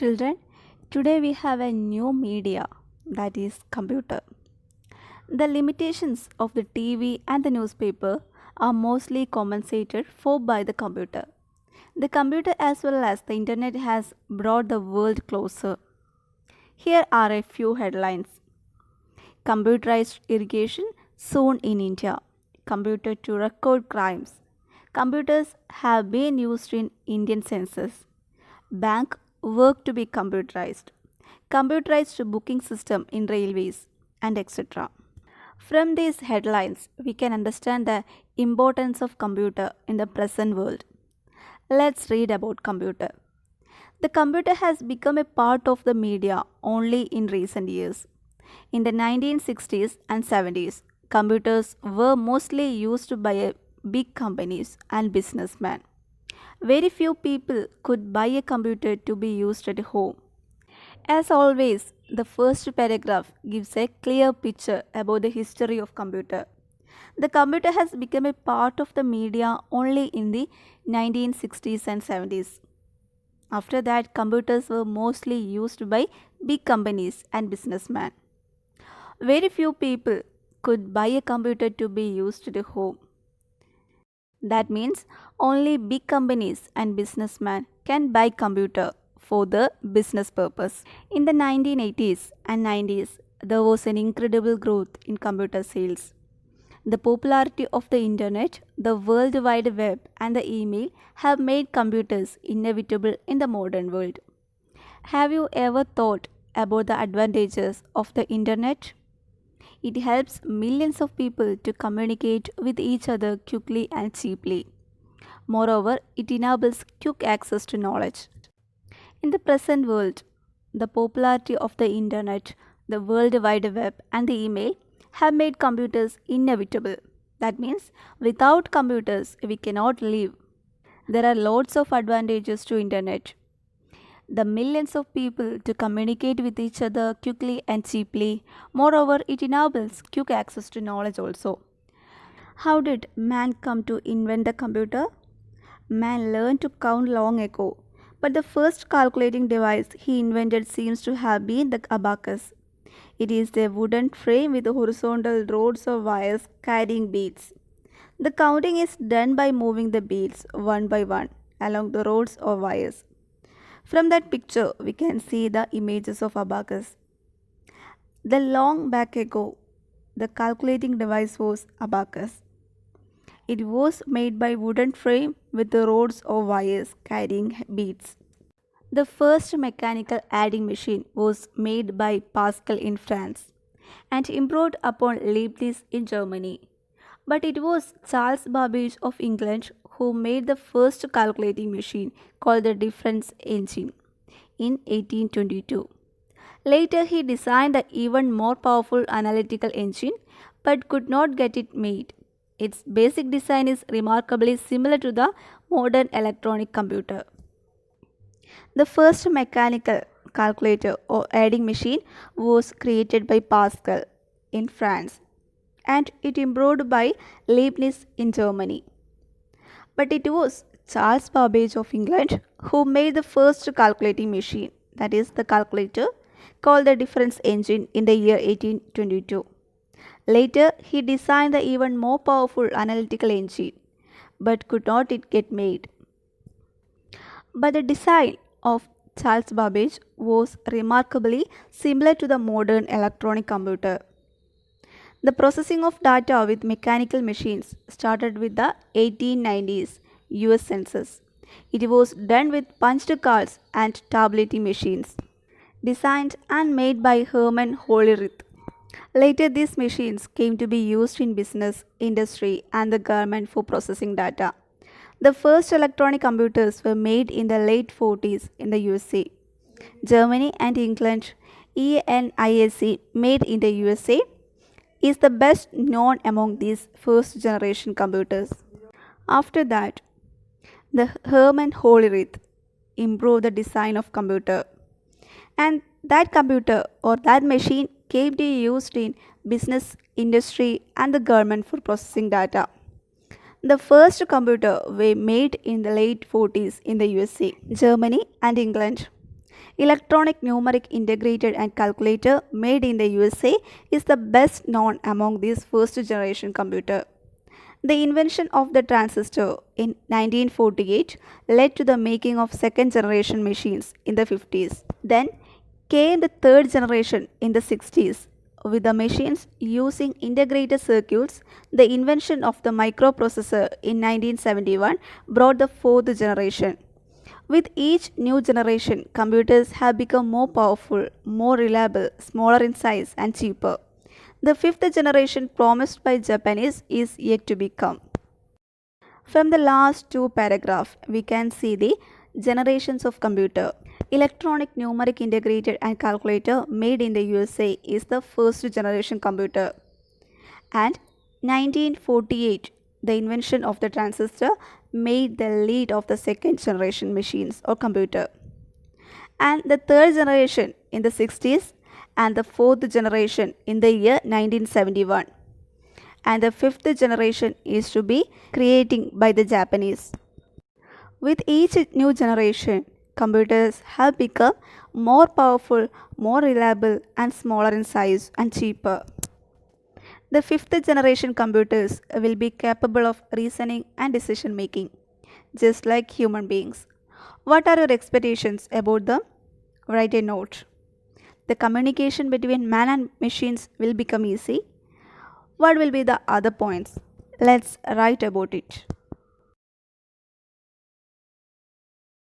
Children, today we have a new media, that is computer. The limitations of the TV and the newspaper are mostly compensated for by the computer. The computer as well as the internet has brought the world closer. Here are a few headlines. Computerized irrigation soon in India. Computer to record crimes. Computers have been used in Indian census. Bank work to be computerized. Computerized booking system in railways, and etc. From these headlines, we can understand the importance of computer in the present world. Let's read about computer. The computer has become a part of the media only in recent years. In the 1960s and 70s, computers were mostly used by big companies and businessmen. Very few people could buy a computer to be used at home. As always, the first paragraph gives a clear picture about the history of computer. The computer has become a part of the media only in the 1960s and 70s. After that, computers were mostly used by big companies and businessmen. Very few people could buy a computer to be used at home. That means only big companies and businessmen can buy computer for the business purpose. In the 1980s and 90s, there was an incredible growth in computer sales. The popularity of the internet, the World Wide Web, and the email have made computers inevitable in the modern world. Have you ever thought about the advantages of the internet? It helps millions of people to communicate with each other quickly and cheaply. Moreover, it enables quick access to knowledge. In the present world, the popularity of the internet, the World Wide Web, and the email have made computers inevitable. That means without computers, we cannot live. There are lots of advantages to internet. The millions of people to communicate with each other quickly and cheaply. Moreover, it enables quick access to knowledge also. How did man come to invent the computer? Man learned to count long ago, but the first calculating device he invented seems to have been the abacus. It is a wooden frame with horizontal rods of wires carrying beads. The counting is done by moving the beads one by one along the rods or wires. From that picture, we can see the images of abacus. The long back ago, the calculating device was abacus. It was made by wooden frame with the rods or wires carrying beads. The first mechanical adding machine was made by Pascal in France and improved upon Leibniz in Germany. But it was Charles Babbage of England who made the first calculating machine called the difference engine in 1822. Later, he designed the even more powerful analytical engine but could not get it made. Its basic design is remarkably similar to the modern electronic computer. The first mechanical calculator or adding machine was created by Pascal in France and it improved by Leibniz in Germany. But it was Charles Babbage of England who made the first calculating machine, that is the calculator, called the difference engine in the year 1822. Later, he designed the even more powerful analytical engine, but could not it get made. But the design of Charles Babbage was remarkably similar to the modern electronic computer. The processing of data with mechanical machines started with the 1890s US Census. It was done with punched cards and tabulating machines, designed and made by Herman Hollerith. Later, these machines came to be used in business, industry, and the government for processing data. The first electronic computers were made in the late 40s in the USA. Germany and England, ENIAC, made in the USA, is the best known among these first generation computers. After that, the Herman Hollerith improved the design of computer, and that computer or that machine came to be used in business, industry, and the government for processing data. The first computer were made in the late 40s in the USA, Germany, and England. Electronic numeric integrated and calculator made in the USA is the best known among these first generation computer. The invention of the transistor in 1948 led to the making of second generation machines in the 50s. Then came the third generation in the 60s. With the machines using integrated circuits, the invention of the microprocessor in 1971 brought the fourth generation. With each new generation, computers have become more powerful, more reliable, smaller in size, and cheaper. The fifth generation promised by Japanese is yet to become. From the last two paragraphs, we can see the generations of computer. Electronic numeric integrated and calculator made in the USA is the first generation computer. And 1948, the invention of the transistor made the lead of the second generation machines or computer. And the third generation in the 60s and the fourth generation in the year 1971. And the fifth generation is to be creating by the Japanese. With each new generation, computers have become more powerful, more reliable, and smaller in size and cheaper. The fifth generation computers will be capable of reasoning and decision making, just like human beings. What are your expectations about them? Write a note. The communication between man and machines will become easy. What will be the other points? Let's write about it.